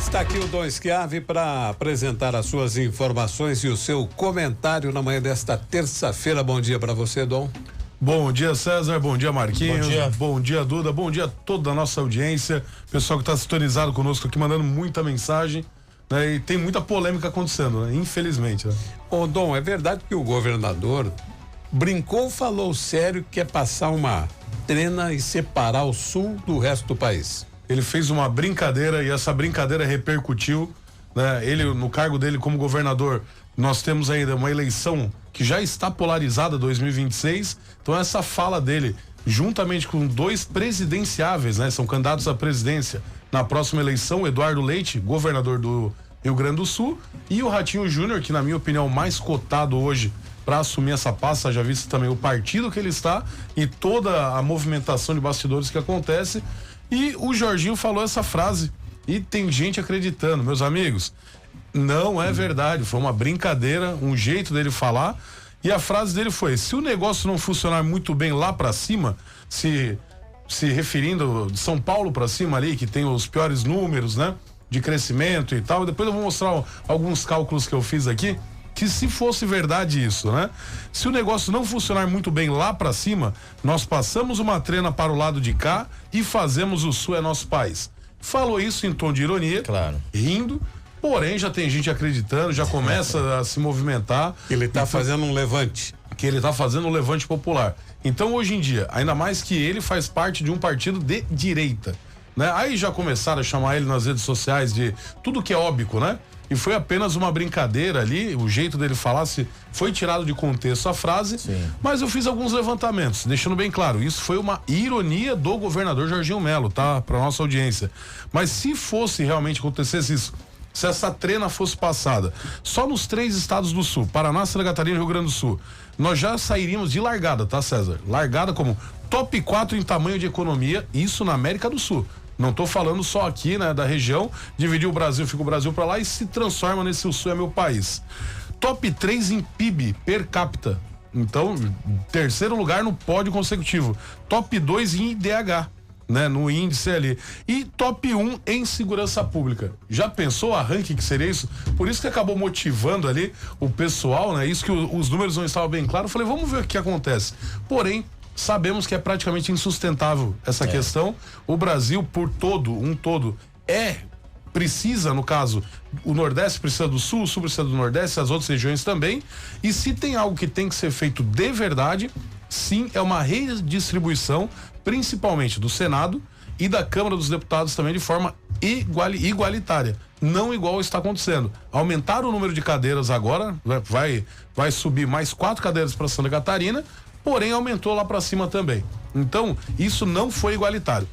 Está aqui o Dom Schiavi para apresentar as suas informações e o seu comentário na manhã desta terça-feira. Bom dia para você, Dom. Bom dia, César. Bom dia, Marquinhos. Bom dia, Duda. Bom dia a toda a nossa audiência. Pessoal que está sintonizado conosco aqui, mandando muita mensagem, né? E tem muita polêmica acontecendo, né? Infelizmente, né? Ô, Dom, é verdade que o governador brincou, falou sério que quer passar uma trena e separar o sul do resto do país? Ele fez uma brincadeira e essa brincadeira repercutiu, né? Ele, no cargo dele como governador, nós temos ainda uma eleição que já está polarizada, 2026. Então essa fala dele, juntamente com dois presidenciáveis, né? São candidatos à presidência na próxima eleição, Eduardo Leite, governador do Rio Grande do Sul, e o Ratinho Júnior, que na minha opinião mais cotado hoje para assumir essa pasta, já visto também o partido que ele está e toda a movimentação de bastidores que acontece. E o Jorginho falou essa frase e tem gente acreditando, meus amigos, não é verdade, foi uma brincadeira, um jeito dele falar, e a frase dele foi: se o negócio não funcionar muito bem lá pra cima, se referindo de São Paulo pra cima ali, que tem os piores números, né, de crescimento e tal, depois eu vou mostrar alguns cálculos que eu fiz aqui, que se fosse verdade isso, né? Se o negócio não funcionar muito bem lá pra cima, nós passamos uma trena para o lado de cá e fazemos o sul é nosso país. Falou isso em tom de ironia, claro, rindo, porém já tem gente acreditando, já começa a se movimentar. Ele tá fazendo um levante. Que ele tá fazendo um levante popular. Então hoje em dia, ainda mais que ele faz parte de um partido de direita, né? Aí já começaram a chamar ele nas redes sociais de tudo que é óbico, né? E foi apenas uma brincadeira ali, o jeito dele falar foi tirado de contexto a frase. Sim. Mas eu fiz alguns levantamentos, deixando bem claro, isso foi uma ironia do governador Jorginho Melo, tá? Pra nossa audiência. Mas se fosse realmente acontecesse isso, se essa trena fosse passada só nos 3 estados do sul, Paraná, Santa Catarina e Rio Grande do Sul, nós já sairíamos de largada, tá, César? Largada como top 4 em tamanho de economia, isso na América do Sul. Não tô falando só aqui, né, da região, dividir o Brasil, fica o Brasil pra lá e se transforma nesse o sul é meu país. Top 3 em PIB per capita. Então, terceiro lugar no pódio consecutivo. Top 2 em IDH, né, no índice ali. E top 1 em segurança pública. Já pensou o arranque que seria isso? Por isso que acabou motivando ali o pessoal, né? Isso que os números não estavam bem claros. Eu falei, vamos ver o que acontece. Porém, sabemos que é praticamente insustentável essa questão. O Brasil, por todo, precisa, no caso, o Nordeste precisa do Sul, o Sul precisa do Nordeste, as outras regiões também. E se tem algo que tem que ser feito de verdade, sim, é uma redistribuição, principalmente do Senado e da Câmara dos Deputados também, de forma igualitária. Não igual está acontecendo. Aumentar o número de cadeiras agora, vai subir mais 4 cadeiras para Santa Catarina, porém aumentou lá para cima também. Então, isso não foi igualitário.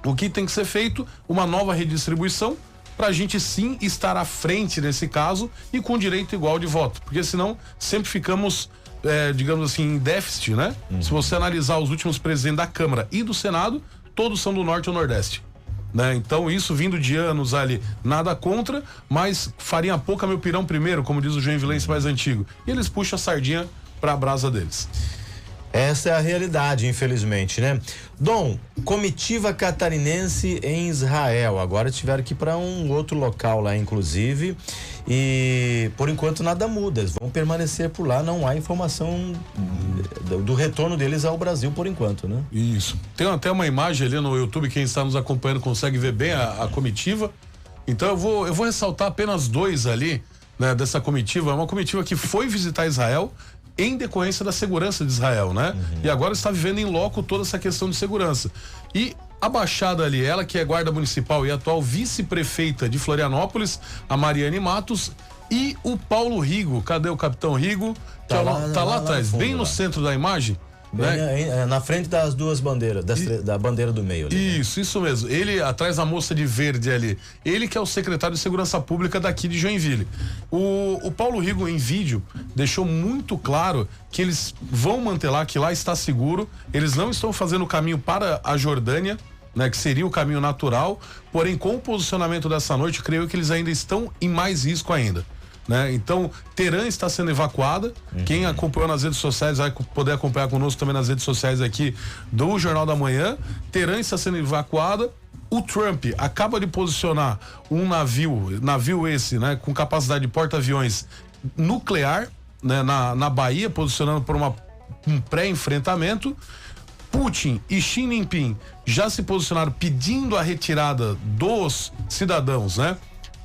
O que tem que ser feito? Uma nova redistribuição para a gente sim estar à frente nesse caso e com direito igual de voto, porque senão sempre ficamos, digamos assim, em déficit, né? Se você analisar os últimos presidentes da Câmara e do Senado, todos são do Norte ou Nordeste, né? Então isso vindo de anos ali, nada contra, mas farinha pouca meu pirão primeiro, como diz o joinvilense mais antigo, e eles puxam a sardinha para a brasa deles. Essa é a realidade, infelizmente, né? Dom, comitiva catarinense em Israel. Agora tiveram que ir para um outro local lá, inclusive. E por enquanto nada muda. Eles vão permanecer por lá. Não há informação do retorno deles ao Brasil por enquanto, né? Isso. Tem até uma imagem ali no YouTube. Quem está nos acompanhando consegue ver bem a comitiva. Então eu vou ressaltar apenas 2 ali, né, dessa comitiva. É uma comitiva que foi visitar Israel em decorrência da segurança de Israel, né? E agora está vivendo em loco toda essa questão de segurança. E a baixada ali, ela que é guarda municipal e atual vice-prefeita de Florianópolis, a Mariane Matos, e o Paulo Rigo. Cadê o capitão Rigo? Tá lá atrás, fundo, bem no centro da imagem. Né? Na frente das 2 bandeiras, da bandeira do meio ali. Isso mesmo. Ele, atrás da moça de verde ali, ele que é o secretário de Segurança Pública daqui de Joinville. O Paulo Rigo, em vídeo, deixou muito claro que eles vão manter lá, que lá está seguro, eles não estão fazendo o caminho para a Jordânia, né, que seria o caminho natural, porém com o posicionamento dessa noite, creio que eles ainda estão em mais risco ainda. Né? Então, Terã está sendo evacuada. Quem acompanhou nas redes sociais vai poder acompanhar conosco também nas redes sociais aqui do Jornal da Manhã. Terã está sendo evacuada. O Trump acaba de posicionar um navio esse, né, com capacidade de porta-aviões nuclear, né, na Bahia, posicionando por um pré-enfrentamento. Putin e Xi Jinping já se posicionaram pedindo a retirada dos cidadãos, né?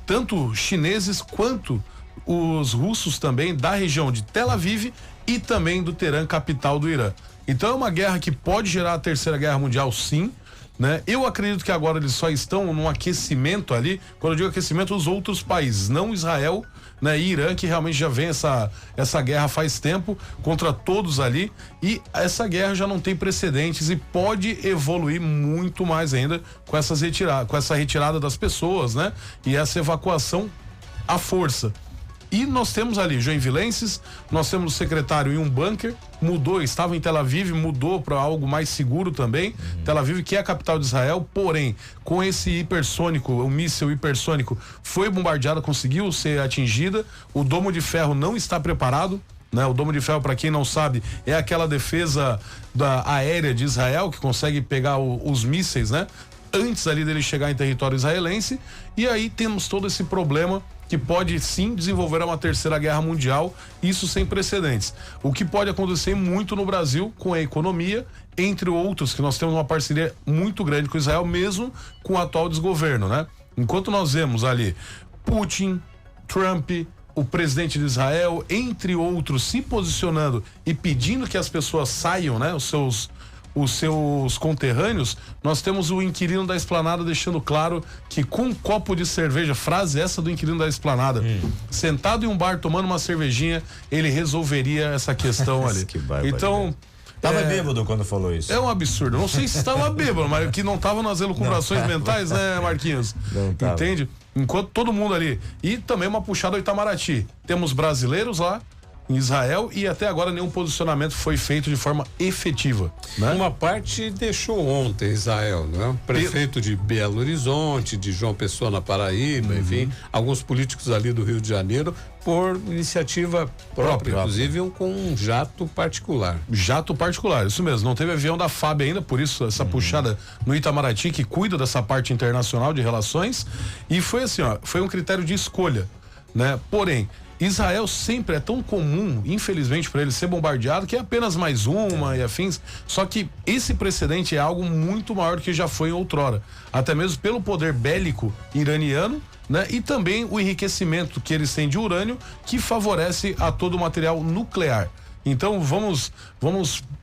Tanto chineses quanto os russos também, da região de Tel Aviv e também do Teherã, capital do Irã. Então é uma guerra que pode gerar a Terceira Guerra Mundial, sim, né? Eu acredito que agora eles só estão num aquecimento ali. Quando eu digo aquecimento, os outros países, não Israel, né, e Irã, que realmente já vem essa guerra faz tempo contra todos ali, e essa guerra já não tem precedentes e pode evoluir muito mais ainda com essa retirada das pessoas, né, e essa evacuação à força. E nós temos ali joinvilenses, nós temos o secretário em um bunker, estava em Tel Aviv, mudou para algo mais seguro também. Tel Aviv, que é a capital de Israel, porém, com esse hipersônico, o míssil hipersônico foi bombardeada, conseguiu ser atingida. O domo de ferro não está preparado, né? O domo de ferro, para quem não sabe, é aquela defesa aérea de Israel que consegue pegar os mísseis, né? Antes ali dele chegar em território israelense. E aí temos todo esse problema que pode sim desenvolver uma terceira guerra mundial, isso sem precedentes. O que pode acontecer muito no Brasil com a economia, entre outros, que nós temos uma parceria muito grande com Israel, mesmo com o atual desgoverno, né? Enquanto nós vemos ali Putin, Trump, o presidente de Israel, entre outros, se posicionando e pedindo que as pessoas saiam, né? Os seus conterrâneos, nós temos o inquilino da Esplanada deixando claro que com um copo de cerveja, frase essa do inquilino da Esplanada, sentado em um bar tomando uma cervejinha, ele resolveria essa questão ali. Então, tava bêbado quando falou isso. É um absurdo. Não sei se estava bêbado, mas que não estava nas elucubrações mentais, né, Marquinhos? Não tava. Entende? Enquanto todo mundo ali. E também uma puxada ao Itamaraty. Temos brasileiros lá em Israel e até agora nenhum posicionamento foi feito de forma efetiva, né? Uma parte deixou ontem Israel, não é? Prefeito de Belo Horizonte, de João Pessoa na Paraíba, enfim, alguns políticos ali do Rio de Janeiro por iniciativa própria, inclusive com um jato particular. Jato particular, isso mesmo, não teve avião da FAB ainda, por isso essa puxada no Itamaraty, que cuida dessa parte internacional de relações, e foi assim, ó, foi um critério de escolha, né? Porém, Israel sempre é tão comum, infelizmente, para ele ser bombardeado, que é apenas mais uma e afins. Só que esse precedente é algo muito maior do que já foi em outrora. Até mesmo pelo poder bélico iraniano, né? E também o enriquecimento que eles têm de urânio, que favorece a todo o material nuclear. Então vamos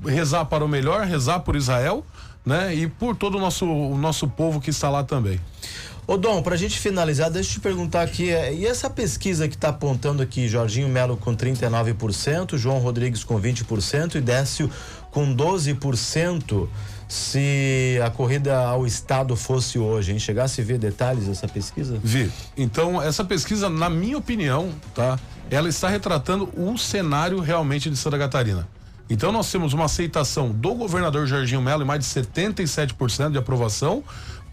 rezar para o melhor, rezar por Israel, né? E por todo o nosso povo que está lá também. Ô Dom, pra gente finalizar, deixa eu te perguntar aqui, e essa pesquisa que tá apontando aqui, Jorginho Melo com 39%, João Rodrigues com 20% e Décio com 12%, se a corrida ao estado fosse hoje, hein? Chegasse a ver detalhes dessa pesquisa? Vi. Então, essa pesquisa, na minha opinião, tá? Ela está retratando o cenário realmente de Santa Catarina. Então, nós temos uma aceitação do governador Jorginho Melo em mais de 77% de aprovação.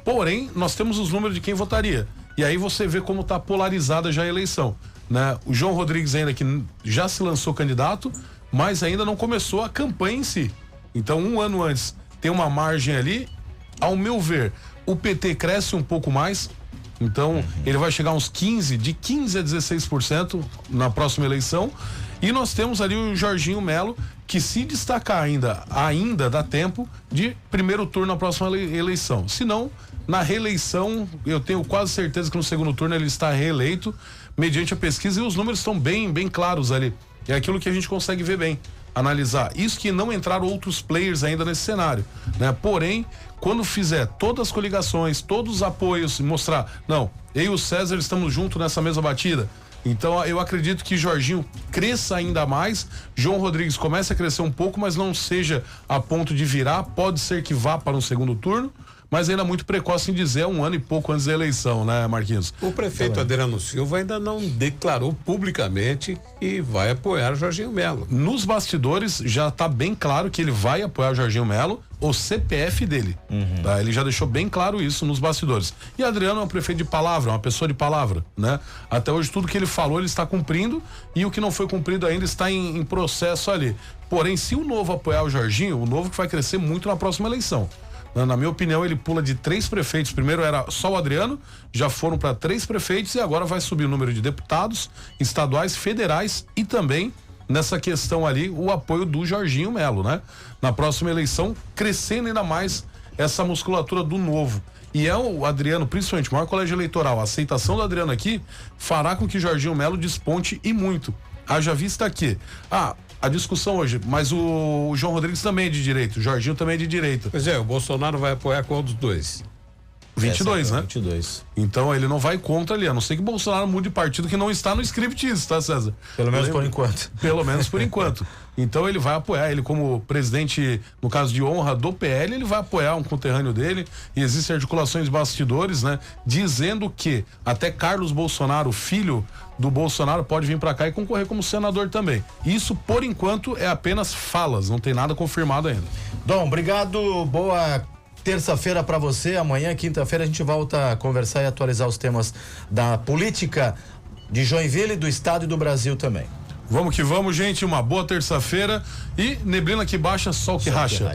Porém, nós temos os números de quem votaria. E aí você vê como está polarizada já a eleição, né? O João Rodrigues ainda que já se lançou candidato, mas ainda não começou a campanha em si. Então, um ano antes, tem uma margem ali. Ao meu ver, o PT cresce um pouco mais. Então, ele vai chegar a uns 15 a 16% na próxima eleição. E nós temos ali o Jorginho Melo, que se destacar ainda dá tempo de primeiro turno na próxima eleição. Se não, na reeleição, eu tenho quase certeza que no segundo turno ele está reeleito, mediante a pesquisa, e os números estão bem claros ali. É aquilo que a gente consegue ver bem, analisar. Isso que não entraram outros players ainda nesse cenário, né? Porém, quando fizer todas as coligações, todos os apoios, mostrar, não, eu e o César estamos juntos nessa mesma batida. Então eu acredito que Jorginho cresça ainda mais, João Rodrigues comece a crescer um pouco, mas não seja a ponto de virar, pode ser que vá para um segundo turno, mas ainda muito precoce em dizer, um ano e pouco antes da eleição, né, Marquinhos? O prefeito Adriano Silva ainda não declarou publicamente que vai apoiar o Jorginho Melo. Nos bastidores já está bem claro que ele vai apoiar o Jorginho Melo, o CPF dele, tá? Ele já deixou bem claro isso nos bastidores. E Adriano é um prefeito de palavra, uma pessoa de palavra, né? Até hoje tudo que ele falou ele está cumprindo, e o que não foi cumprido ainda está em processo ali. Porém, se o Novo apoiar o Jorginho, o Novo que vai crescer muito na próxima eleição. Na minha opinião, ele pula de 3 prefeitos. Primeiro era só o Adriano, já foram para 3 prefeitos e agora vai subir o número de deputados estaduais, federais e também nessa questão ali o apoio do Jorginho Melo, né? Na próxima eleição, crescendo ainda mais essa musculatura do Novo. E é o Adriano, principalmente, o maior colégio eleitoral, a aceitação do Adriano aqui fará com que Jorginho Melo desponte e muito. Haja vista aqui. A discussão hoje, mas o João Rodrigues também é de direita, o Jorginho também é de direita. Pois é, o Bolsonaro vai apoiar qual dos dois? 22, né? 22. Então ele não vai contra ali, a não ser que Bolsonaro mude partido, que não está no script isso, tá, César? Pelo menos por enquanto. Pelo menos por enquanto. Então ele vai apoiar, ele como presidente, no caso de honra do PL, ele vai apoiar um conterrâneo dele, e existem articulações bastidores, né? Dizendo que até Carlos Bolsonaro, filho do Bolsonaro, pode vir para cá e concorrer como senador também. Isso, por enquanto, é apenas falas, não tem nada confirmado ainda. Dom, obrigado, boa terça-feira para você. Amanhã, quinta-feira, a gente volta a conversar e atualizar os temas da política de Joinville, do estado e do Brasil também. Vamos que vamos, gente. Uma boa terça-feira e neblina que baixa, sol que racha.